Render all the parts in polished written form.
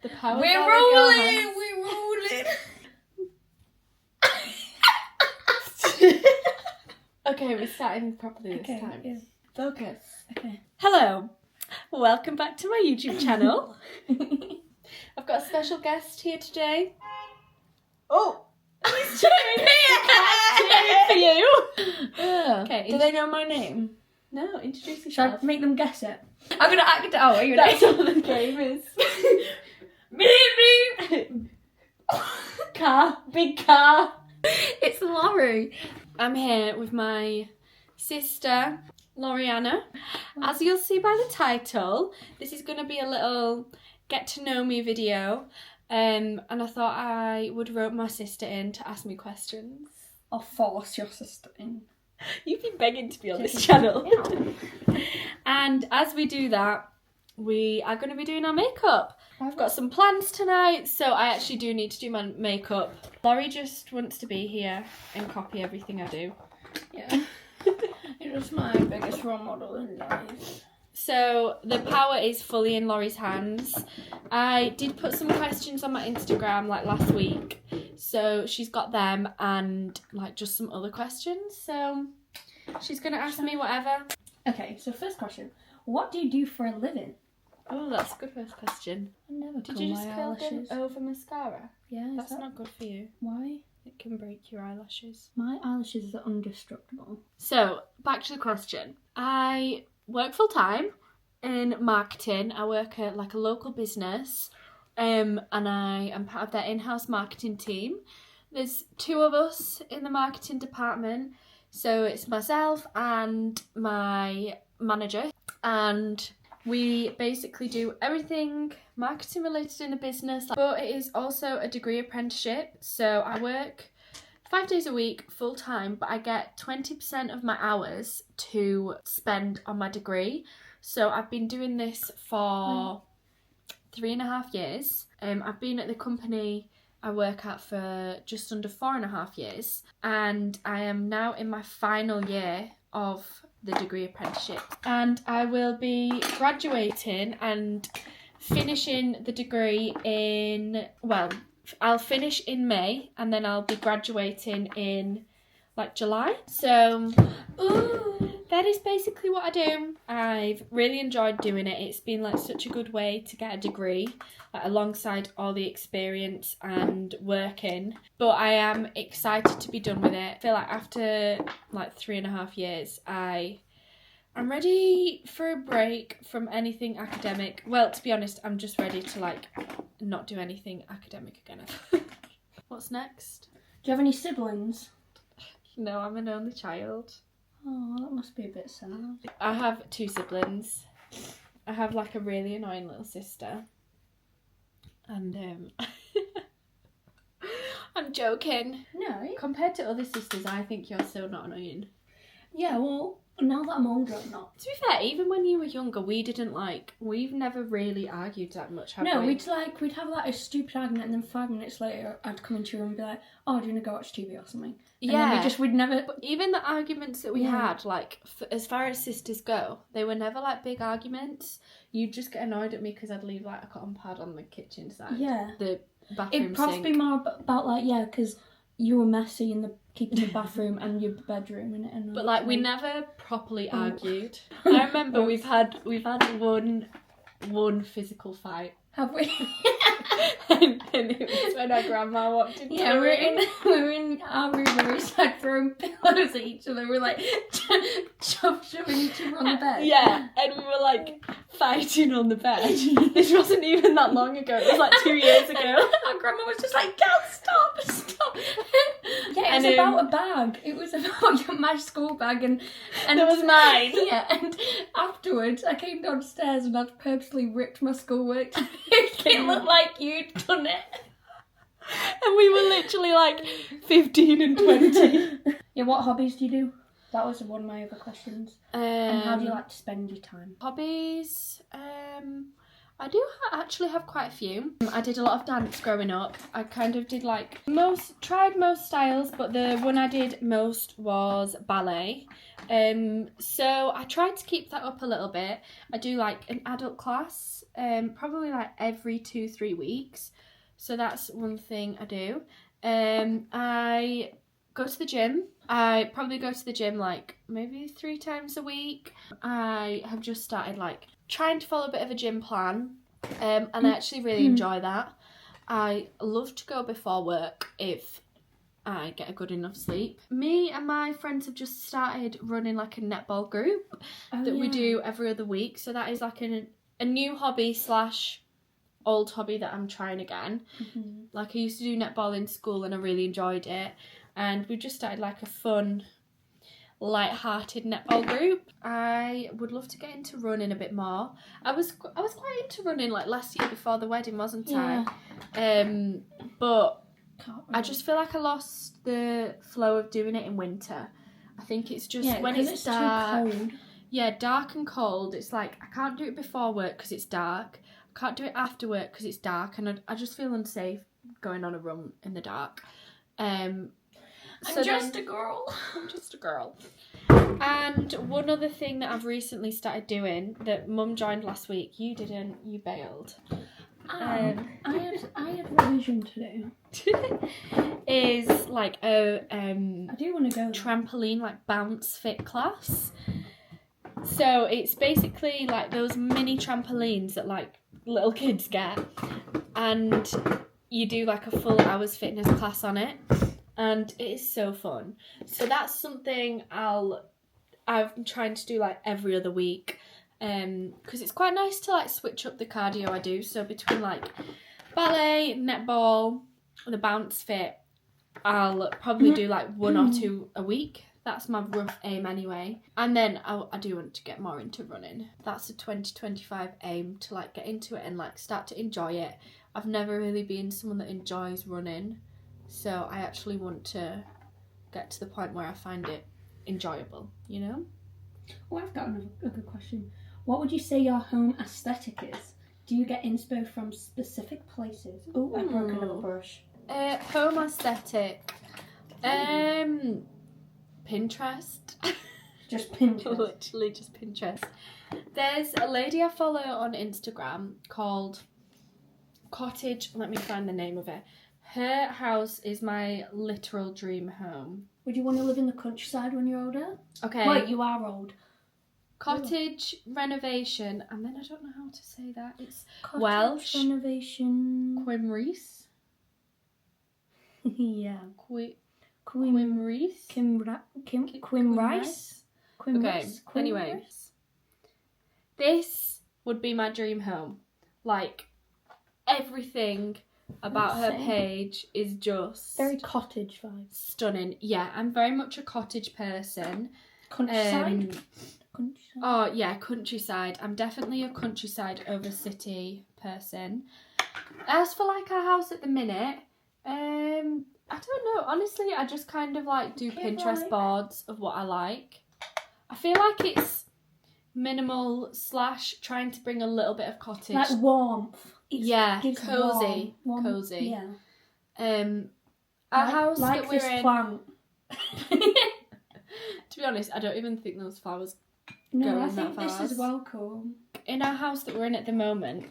The power. We're rolling. We're rolling. Okay, we're starting properly this time. Yeah. Focus. Okay. Hello. Welcome back to my YouTube channel. I've got a special guest here today. Oh! He's cheering for you. Okay. Do they know my name? No, introduce Shall yourself. I make them guess it? I'm gonna act it out. Are you That's ready? all the game is. Beep beep. Car. Big car. It's Laurie. I'm here with my sister, Loriana. As you'll see by the title, this is going to be a little get to know me video. And I thought I would rope my sister in to ask me questions. I'll force your sister in. You've been begging to be on this channel. And as we do that, we are going to be doing our makeup. I've got some plans tonight, so I actually do need to do my makeup. Laurie just wants to be here and copy everything I do. Yeah. It was my biggest role model in life. So the power is fully in Laurie's hands. I did put some questions on my Instagram like last week, so she's got them and like just some other questions. So she's gonna ask me whatever. Okay, so first question. What do you do for a living? Oh, that's a good first question. I never Did curl you just my curl them eyelashes. over mascara? Yeah, That's not good for you. Why? It can break your eyelashes. My eyelashes are indestructible. So back to the question. I work full time in marketing. I work at like a local business, and I am part of their in-house marketing team. There's two of us in the marketing department, so it's myself and my manager, and we basically do everything marketing related in the business, but it is also a degree apprenticeship. So I work 5 days a week full time, but I get 20% of my hours to spend on my degree. So I've been doing this for 3.5 years. I've been at the company I work at for just under 4.5 years, and I am now in my final year of the degree apprenticeship, and I will be graduating and finishing the degree in, well, I'll finish in May and then I'll be graduating in like July. So that is basically what I do. I've really enjoyed doing it. It's been like such a good way to get a degree, like, alongside all the experience and working. But I am excited to be done with it. I feel like after like 3.5 years, I'm ready for a break from anything academic. Well, to be honest, I'm just ready to like not do anything academic again. What's next? Do you have any siblings? No, I'm an only child. Oh, that must be a bit sad. I have 2 siblings. I have like a really annoying little sister. And I'm joking. No. Compared to other sisters, I think you're so not annoying. Yeah, well, now that I'm older, I'm not. To be fair, even when you were younger, we've never really argued that much, have we? We'd have like a stupid argument, and then 5 minutes later, I'd come into your room and be like, "Oh, do you want to go watch TV or something?" And Yeah. then we'd never. But even the arguments that we had, like, as far as sisters go, they were never like big arguments. You'd just get annoyed at me because I'd leave like a cotton pad on the kitchen side. Yeah. The bathroom It'd probably sink. be more about like, yeah, because you were messy in keeping the bathroom and your bedroom and it. But like we never properly argued. I remember we've had one physical fight. Have we? and it was when our grandma walked into Yeah, the we room. were in our room and we started throwing pillows at each other. We're like shoving each other on the bed. Yeah, and we were like fighting on the bed. This wasn't even that long ago. It was like 2 years ago. Our grandma was just like, "Girl, stop." Yeah, it was about a bag. It was about my school bag and that was mine. Yeah, and afterwards I came downstairs and I'd purposely ripped my schoolwork to make it look like you'd done it. And we were literally like 15 and 20. Yeah, what hobbies do you do? That was one of my other questions. And how do you like to spend your time? Hobbies? I do actually have quite a few. I did a lot of dance growing up. I kind of did like tried most styles, but the one I did most was ballet. So I tried to keep that up a little bit. I do like an adult class, probably like every 2-3 weeks. So that's one thing I do. I go to the gym. I probably go to the gym like maybe 3 times a week. I have just started like trying to follow a bit of a gym plan, and I actually really enjoy that. I love to go before work if I get a good enough sleep. Me and my friends have just started running like a netball group we do every other week. So that is like a new hobby / old hobby that I'm trying again. Like I used to do netball in school and I really enjoyed it. And we just started like a fun, light-hearted netball group. I would love to get into running a bit more. I was quite into running like last year before the wedding, wasn't I? But I just feel like I lost the flow of doing it in winter. I think it's just when it's dark. Too cold. Yeah, dark and cold. It's like I can't do it before work because it's dark. I can't do it after work because it's dark, and I just feel unsafe going on a run in the dark. I'm just a girl. And one other thing that I've recently started doing that Mum joined last week, you didn't, you bailed. I had revision to do. Is like a I do want to go trampoline like bounce fit class. So it's basically like those mini trampolines that like little kids get, and you do like a full hour's fitness class on it. And it is so fun. So that's something I'm trying to do like every other week, because it's quite nice to like switch up the cardio I do. So between like ballet, netball, the bounce fit, I'll probably do like 1 or 2 a week. That's my rough aim anyway. And then I do want to get more into running. That's a 2025 aim, to like get into it and like start to enjoy it. I've never really been someone that enjoys running. So I actually want to get to the point where I find it enjoyable, you know? Oh, I've got a good question. What would you say your home aesthetic is? Do you get inspo from specific places? Oh, I broke another brush. Home aesthetic. Pinterest. Just Pinterest? Literally just Pinterest. There's a lady I follow on Instagram called Cottage. Let me find the name of it. Her house is my literal dream home. Would you want to live in the countryside when you're older? Okay. Wait, you are old. Cottage renovation, and then I don't know how to say that. It's Cottage Welsh. renovation. Quimrees. Yeah. Quimrees. Quimrice. Okay. Anyway, this would be my dream home. Like everything about her page is just very cottage vibes. Stunning. Yeah, I'm very much a cottage person. Countryside? Oh yeah, countryside. I'm definitely a countryside over city person. As for like our house at the minute, I don't know. Honestly, I just kind of like do Pinterest boards of what I like. I feel like it's minimal / trying to bring a little bit of cottage. Like warmth. Cozy. Warm. Cozy. Yeah. Our house like that we're in. Plant. To be honest, I don't even think those flowers No, go I in think that this vase. is well cool. In our house that we're in at the moment,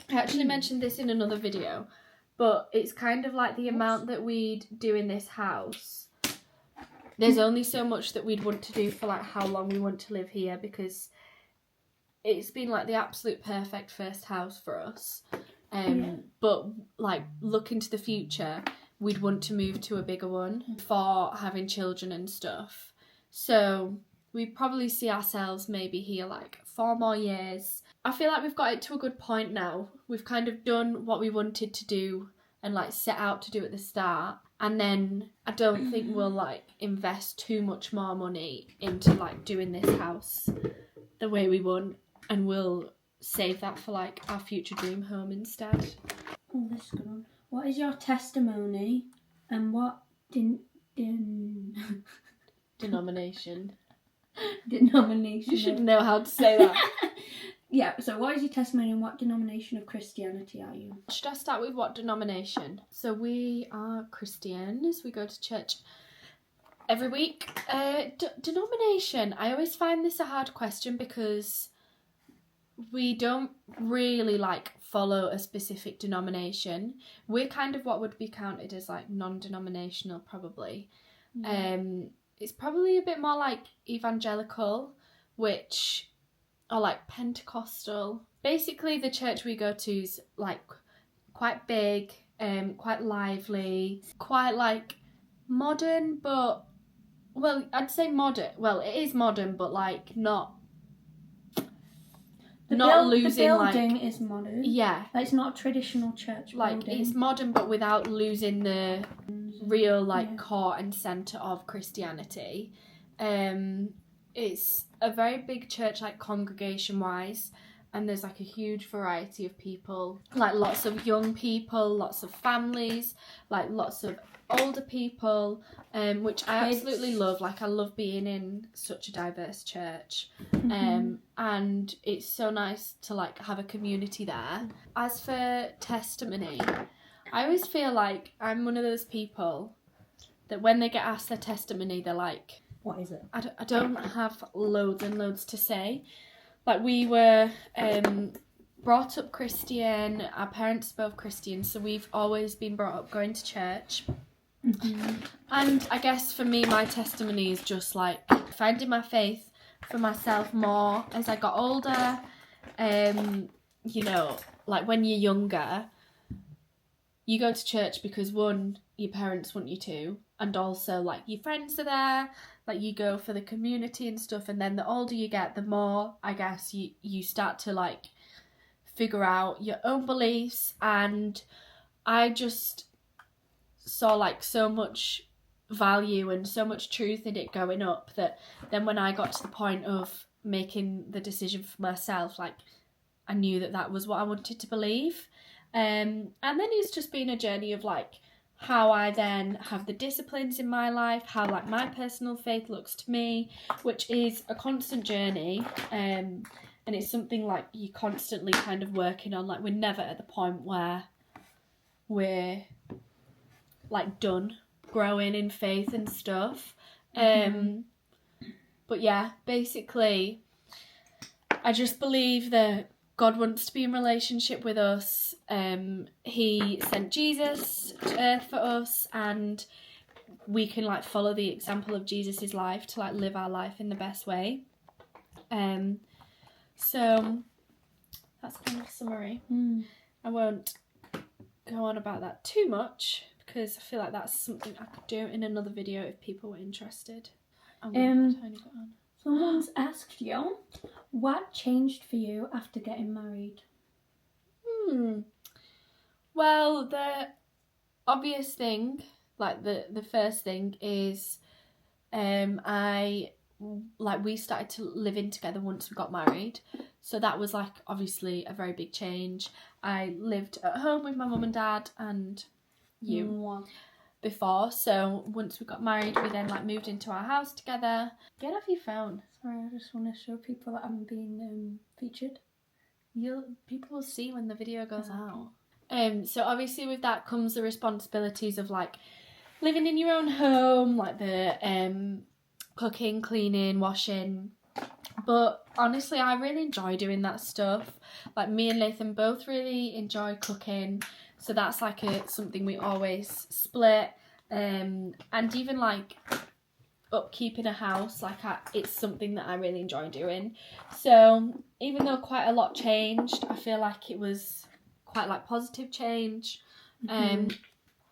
I actually mentioned this in another video, but it's kind of like the amount that we'd do in this house. There's only so much that we'd want to do for like how long we want to live here, because it's been like the absolute perfect first house for us. But like looking to the future, we'd want to move to a bigger one for having children and stuff. So we probably see ourselves maybe here like 4 more years. I feel like we've got it to a good point now. We've kind of done what we wanted to do and like set out to do at the start. And then I don't think we'll like invest too much more money into like doing this house the way we want, and we'll save that for like our future dream home instead. Oh, this is good one. What is your testimony and what Denomination. Denomination. You should know how to say that. Yeah, so what is your testimony and what denomination of Christianity are you? Should I start with what denomination? So we are Christians. We go to church every week. Denomination. I always find this a hard question because we don't really follow a specific denomination. We're kind of what would be counted as non-denominational probably. It's probably a bit more like evangelical, which are Pentecostal. Basically the church we go to is quite big, quite lively, quite modern, but I'd say modern. Well, it is modern, but not losing the building is modern. Yeah. It's not a traditional church building. It's modern but without losing the real core and centre of Christianity. It's a very big church congregation wise, and there's a huge variety of people, lots of young people, lots of families, lots of older people, which I absolutely love. I love being in such a diverse church. And it's so nice to have a community there. As for testimony, I always feel I'm one of those people that when they get asked their testimony, they're like, what is it? I don't have loads and loads to say. We were brought up Christian, our parents are both Christian, so we've always been brought up going to church. And I guess for me, my testimony is just finding my faith for myself more as I got older. When you're younger, you go to church because one, your parents want you to, and also your friends are there, you go for the community and stuff. And then the older you get, the more I guess you start to figure out your own beliefs. And I just saw so much value and so much truth in it growing up that then when I got to the point of making the decision for myself, I knew that was what I wanted to believe. And then it's just been a journey of how I then have the disciplines in my life, how my personal faith looks to me, which is a constant journey. And it's something you're constantly kind of working on. We're never at the point where we're done growing in faith and stuff. But yeah, basically I just believe that God wants to be in relationship with us. He sent Jesus to earth for us, and we can follow the example of Jesus's life to live our life in the best way. So that's kind of a summary. I won't go on about that too much because I feel that's something I could do in another video if people were interested. Someone's asked you, what changed for you after getting married? Well, the obvious thing, the first thing is, we started to live in together once we got married. So that was obviously a very big change. I lived at home with my mum and dad and you before. So once we got married, we then moved into our house together. Get off your phone. Sorry, I just want to show people that I'm being featured. People will see when the video goes out. So obviously with that comes the responsibilities of living in your own home, the cooking, cleaning, washing. But honestly, I really enjoy doing that stuff. Me and Nathan both really enjoy cooking, so that's something we always split. And even upkeeping a house, it's something that I really enjoy doing. So even though quite a lot changed, I feel it was quite positive change. I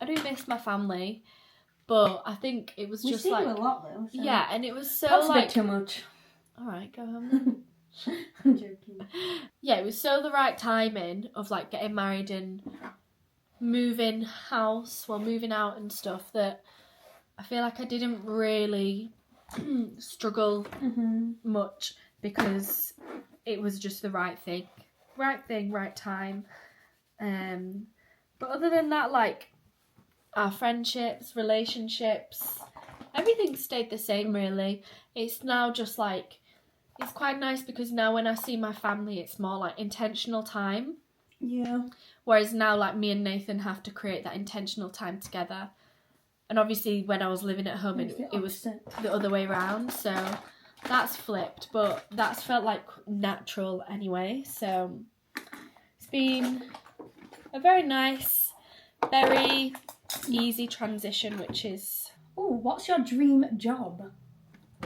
do miss my family, but I think it was just we see you a lot though. So. Yeah, and it was so that's a bit too much. All right, go home. I'm joking. Yeah, it was so the right timing of getting married and moving house, moving out and stuff, that I feel I didn't really struggle much because it was just the right thing, right time. But other than that, our friendships, relationships, everything stayed the same really. It's now just it's quite nice because now when I see my family, it's more like intentional time. Yeah. Whereas now, like, me and Nathan have to create that intentional time together. And obviously, when I was living at home, it was the other way around. So that's flipped, but that's felt like natural anyway. So it's been a very nice, very easy transition, which is... Oh, what's your dream job?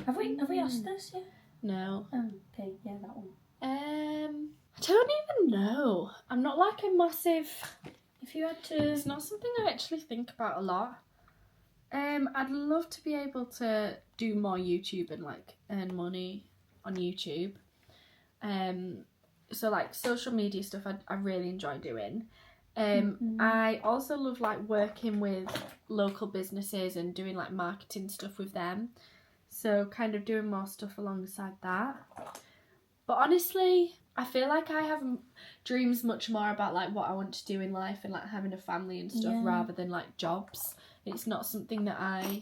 Have we asked this yet? No. Oh, okay, yeah, that one. I don't even know. I'm not like a massive... If you had to... It's not something I actually think about a lot. I'd love to be able to do more YouTube and like earn money on YouTube. So like social media stuff I really enjoy doing. I also love like working with local businesses and doing like marketing stuff with them. So kind of doing more stuff alongside that. But honestly, I feel like I have dreams much more about like what I want to do in life and like having a family and stuff rather than like jobs. It's not something that I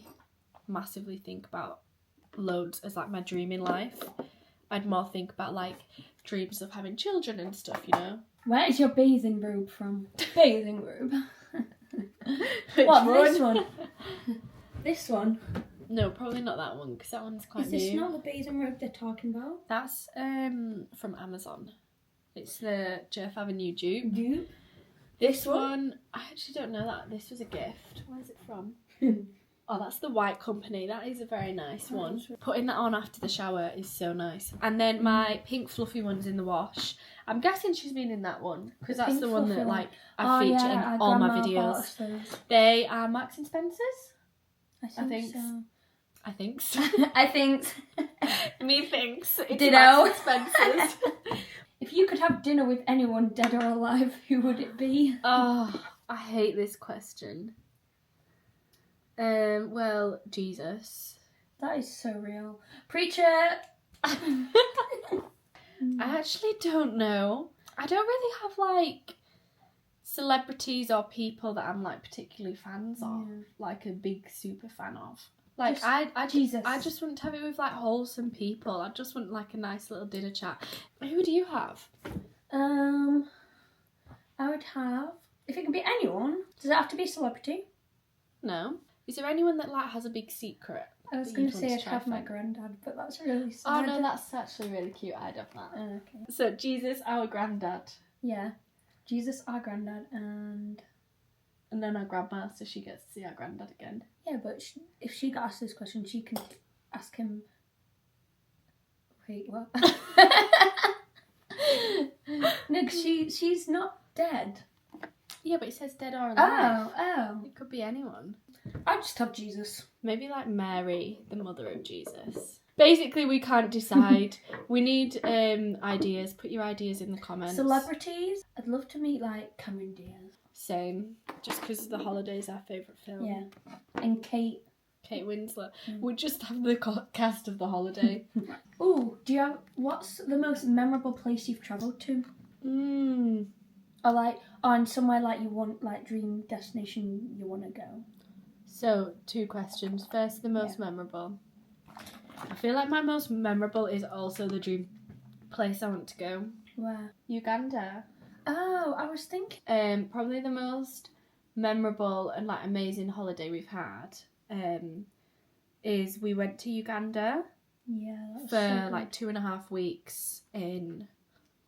massively think about loads as like my dream in life. I'd more think about like dreams of having children and stuff, you know. Where is your bathing robe from? Bathing robe. What, this one? This one? No, probably not that one because that one's quite new. Is this not the bathing robe they're talking about? That's from Amazon. It's the Jeff Avenue dupe. Dupe? This one, I actually don't know that. This was a gift. Where's it from? Oh, that's the White Company. That is a very nice one. Putting that on after the shower is so nice. And then my pink fluffy one's in the wash. I'm guessing she's been in that one because that's the one that like I feature in all my videos. They are Marks and Spencer's. I think so. I think so. I think. Me thinks. It's Ditto. Marks and Spencer's. If you could have dinner with anyone, dead or alive, who would it be? Oh, I hate this question. Well, Jesus. That is so real. Preacher! I actually don't know. I don't really have like celebrities or people that I'm like particularly fans of, like a big super fan of. Like I just want to have it with like wholesome people. I just want like a nice little dinner chat. Who do you have? I would have, if it could be anyone, does it have to be a celebrity? No. Is there anyone that like has a big secret? I was going to say I'd have my granddad, but that's really sad. Oh no, that's actually really cute. I'd have that. Okay. So Jesus, our granddad. Yeah. Jesus, our granddad, and then our grandma, so she gets to see our granddad again. Yeah, but if she got asked this question, she can ask him... Wait, what? No, because she's not dead. Yeah, but it says dead or alive. Oh. It could be anyone. I'd just have Jesus. Maybe like Mary, the mother of Jesus. Basically, we can't decide. We need ideas. Put your ideas in the comments. Celebrities? I'd love to meet like Cameron Diaz. Same. Just because The Holiday is our favourite film. Yeah. And Kate Winslet. We'd just have the cast of The Holiday. Ooh, what's the most memorable place you've travelled to? Or like, on somewhere like you want, like dream destination you want to go? So, 2 questions. First, the most memorable. I feel like my most memorable is also the dream place I want to go. Where? Uganda. Oh, I was thinking. Probably the most memorable and like amazing holiday we've had is we went to Uganda. Yeah, for so like 2.5 weeks in.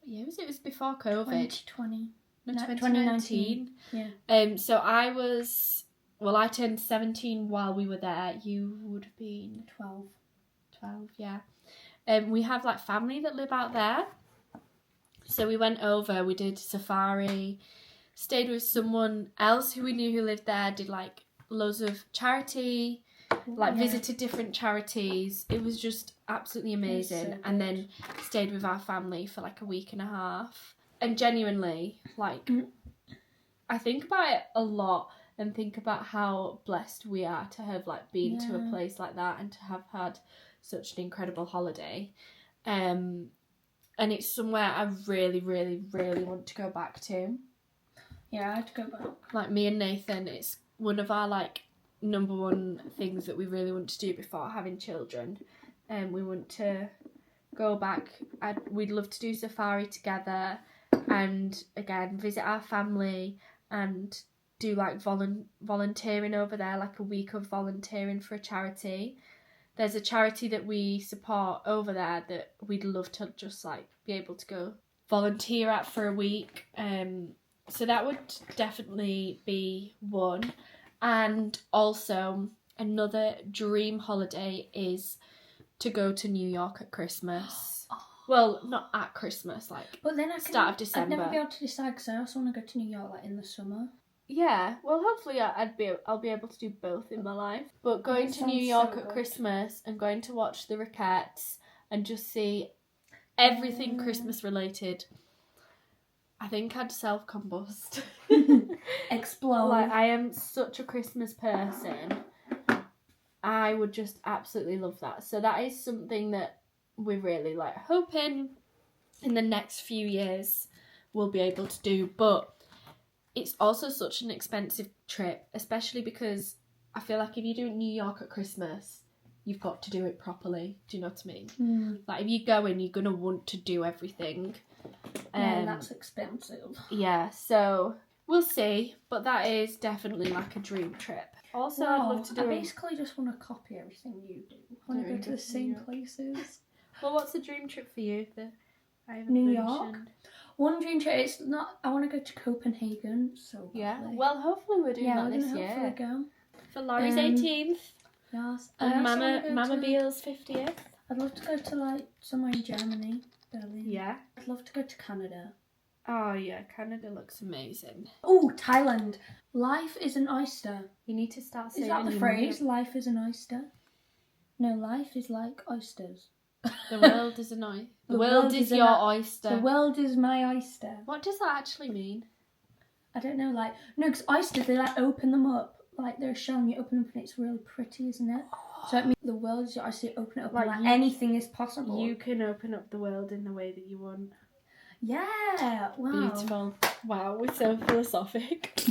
What year was it? It was before COVID. 2020. No, 2019. Yeah. So I turned 17 while we were there. You would have been 12. 12, yeah. We have like family that live out there. So we went over, we did safari, stayed with someone else who we knew who lived there, did like loads of charity, visited different charities. It was just absolutely amazing. So and then stayed with our family for like a week and a half. And genuinely, like, I think about it a lot and think about how blessed we are to have like been to a place like that and to have had such an incredible holiday. And it's somewhere I really, really, really want to go back to. Yeah, I had to go back. Like me and Nathan, it's one of our like number one things that we really want to do before having children. We want to go back. We'd love to do safari together, and again visit our family and do like volunteering over there, like a week of volunteering for a charity. There's a charity that we support over there that we'd love to just like be able to go volunteer at for a week. So that would definitely be one. And also another dream holiday is to go to New York at Christmas. Well, not at Christmas, like but then start of December. I'd never be able to decide because I also want to go to New York like in the summer. Yeah, well, hopefully I'll be able to do both in my life. But going to New York at Christmas and going to watch the Rockettes and just see everything Christmas related, I think I'd self-combust. Explode. Like, I am such a Christmas person. I would just absolutely love that. So that is something that we're really like hoping in the next few years we'll be able to do. But it's also such an expensive trip, especially because I feel like if you do New York at Christmas, you've got to do it properly. Do you know what I mean? Like, if you go in, you're going to want to do everything. Yeah, and that's expensive. Yeah, so we'll see. But that is definitely like a dream trip. Also, I'd love to do... I basically just want to copy everything you do. I want to go to the same places. Well, what's a dream trip for you that I haven't New mentioned? York. One dream trip. It's not. I want to go to Copenhagen. So yeah. badly. Well, hopefully we're doing that this year. Hopefully go. For Laurie's 18th. Yes. And Mama Beale's 50th. I'd love to go to like somewhere in Germany, Berlin. Yeah. I'd love to go to Canada. Oh yeah, Canada looks amazing. Oh, Thailand. Life is an oyster. You need to start saying. Is that the phrase? Life is an oyster. No, life is like oysters. The world is an oyster. The world is your oyster. The world is my oyster. What does that actually mean? I don't know, like, no, because oysters, they like open them up, like they're a shell and you open them up and it's really pretty, isn't it? So it means the world is your oyster, you open it up like anything is possible. You can open up the world in the way that you want. Yeah, wow. Beautiful. Wow, we're so philosophic.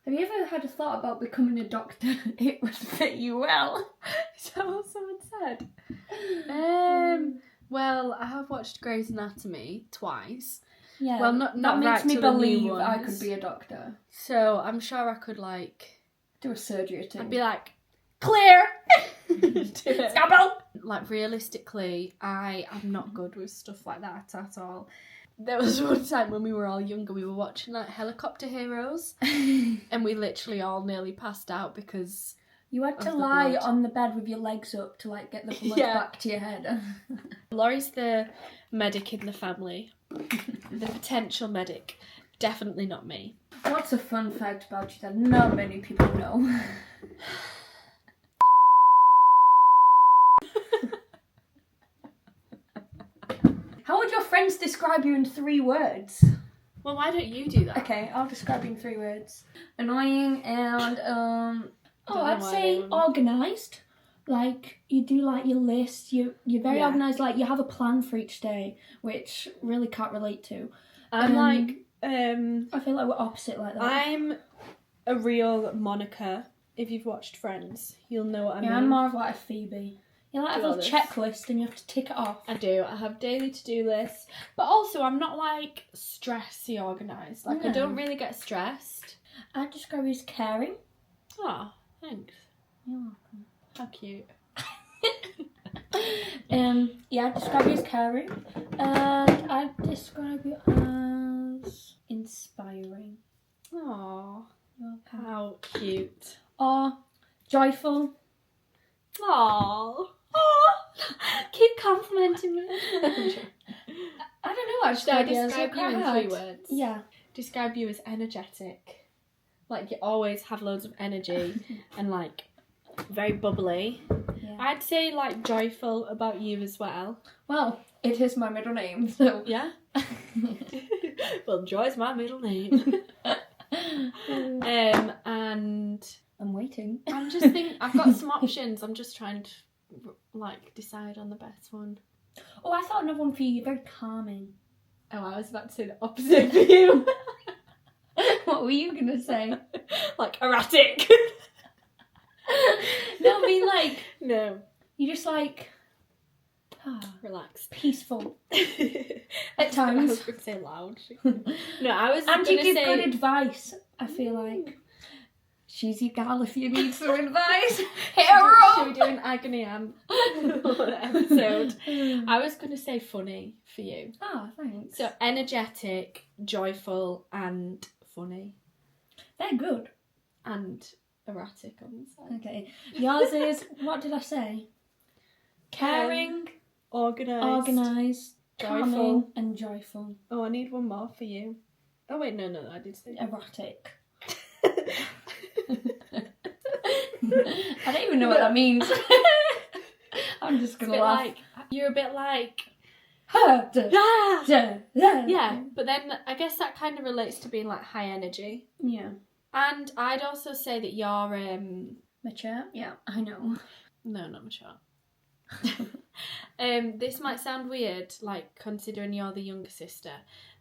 Have you ever had a thought about becoming a doctor? It would fit you well. Is that what someone said? Well, I have watched Grey's Anatomy twice. Yeah. Well, not that makes me to the new believe ones. I could be a doctor. So I'm sure I could like do a surgery too. I'd be like, clear. Scalpel. Like, realistically, I am not good with stuff like that at all. There was one time when we were all younger, we were watching like Helicopter Heroes, and we literally all nearly passed out because you had to lie on the bed with your legs up to like get the blood back to your head. Laurie's the medic in the family, the potential medic. Definitely not me. What's a fun fact about you that not many people know? How would your friends describe you in 3 words? Well, why don't you do that? Okay, I'll describe you in 3 words. Annoying and I'd say organised. Like, you do like your list. You're very organised. Like, you have a plan for each day, which really can't relate to. I'm like I feel like we're opposite like that. I'm a real Monica. If you've watched Friends, you'll know what I mean. Yeah, I'm more of like a Phoebe. You like have a checklist and you have to tick it off. I do. I have daily to-do lists. But also, I'm not, like, stressy organised. Like, I don't really get stressed. I'd describe you as caring. Oh, thanks. You're welcome. How cute. Yeah, I'd describe you as caring. And I'd describe you as inspiring. Aww. How cute. Or joyful. Aww. Keep complimenting me. I don't know. Should I describe you in 3 words? Yeah. Describe you as energetic. Like, you always have loads of energy and, like, very bubbly. Yeah. I'd say, like, joyful about you as well. Well, it is my middle name, so... Yeah? Well, Joy's my middle name. And... I'm waiting. I'm just thinking, I've got some options. I'm just trying to, like, decide on the best one. Oh, I thought another one for you. You're very calming. Oh, I was about to say the opposite for you. What were you going to say? Like, erratic. No, I mean, like... No. You just, like... Relaxed. Peaceful. At times. I was going to say loud. No, I was And you give say... good advice, I feel like. She's your gal if you need some advice. Hit her up! Should we do an agony aunt episode? I was going to say funny for you. Oh, thanks. So energetic, joyful and funny. They're good. And erratic on the side. Okay. Yours is, what did I say? Caring, organised, joyful, calming and joyful. Oh, I need one more for you. Oh wait, no, I did say erratic. I don't even know what that means. I'm just gonna laugh. Like, you're a bit like yeah, but then I guess that kind of relates to being like high energy. Yeah. And I'd also say that you're mature. Yeah, I know. No, not mature. This might sound weird, like considering you're the younger sister,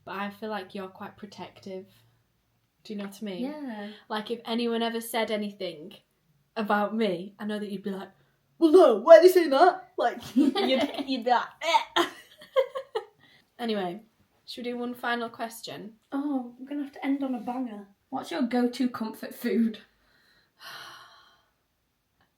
but I feel like you're quite protective. Do you know what I mean? Yeah. Like if anyone ever said anything about me, I know that you'd be like, well, no, why are they saying that? Like you'd be like, eh. Anyway, should we do one final question? Oh, I'm gonna have to end on a banger. What's your go-to comfort food?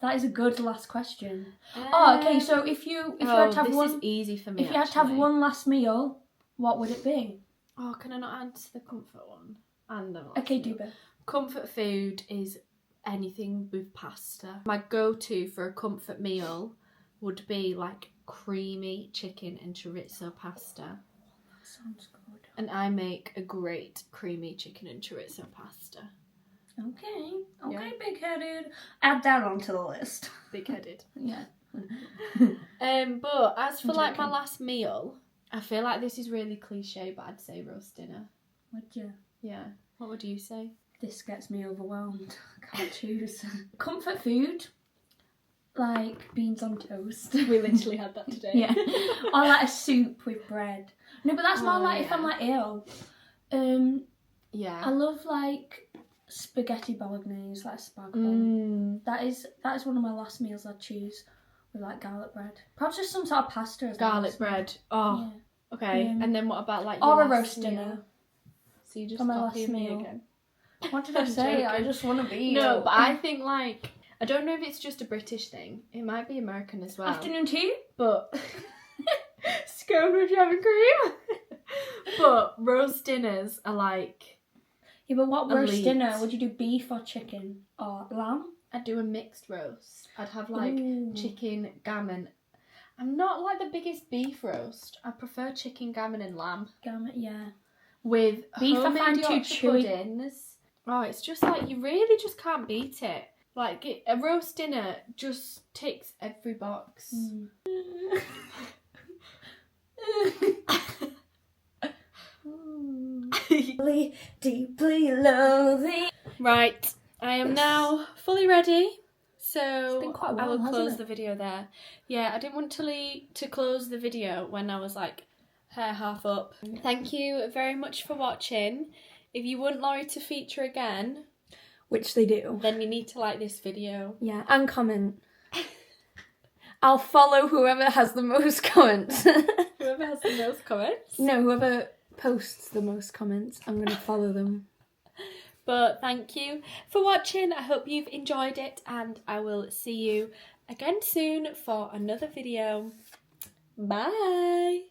That is a good last question. Oh, okay. So if you had to have this one, is easy for me. If you had to have one last meal, what would it be? Oh, can I not answer the comfort one? And the last Okay, meal? do it. Comfort food is anything with pasta. My go-to for a comfort meal would be like creamy chicken and chorizo pasta. That sounds good. And I make a great creamy chicken and chorizo pasta. Okay, Yeah. big-headed. Add that onto the list. Big-headed. Yeah. But as for I'm like my joking. last meal, I feel like this is really cliche, but I'd say roast dinner. Would you? Yeah. What would you say? This gets me overwhelmed. I can't choose. Comfort food, like beans on toast. We literally had that today. Yeah. Or like a soup with bread. No, but that's more like if yeah. I'm like ill. Yeah. I love like spaghetti bolognese, like spag bol. That is one of my last meals I'd choose with like garlic bread. Perhaps just some sort of pasta as well. Garlic bread. Oh, Yeah. okay. And then what about like Or your a last roast meal? dinner. So you just For my copy last me meal. again. What did I I'm say? I joking. just want to be No, ill. but I think like I don't know if it's just a British thing. It might be American as well. Afternoon tea? But scone with jam and cream. But roast dinners are like Yeah, but what roast elite. dinner? Would you do beef or chicken? Or lamb? I'd do a mixed roast. I'd have like Ooh. chicken, gammon. I'm not like the biggest beef roast. I prefer chicken, gammon and lamb. Gammon, yeah. With Beef, I homemade find too Yorkshire chewy. puddings. Oh, it's just like you really just can't beat it. Like a roast dinner just ticks every box. Deeply, deeply lonely. Right, I am now fully ready. So It's been quite a I will while, close hasn't the video there. Yeah, I didn't want to close the video when I was like hair half up. Thank you very much for watching. If you want Laurie to feature again, Which they do. then you need to like this video. Yeah, and comment. I'll follow whoever has the most comments. Whoever has the most comments. No, whoever posts the most comments, I'm going to follow them. But thank you for watching. I hope you've enjoyed it and I will see you again soon for another video. Bye.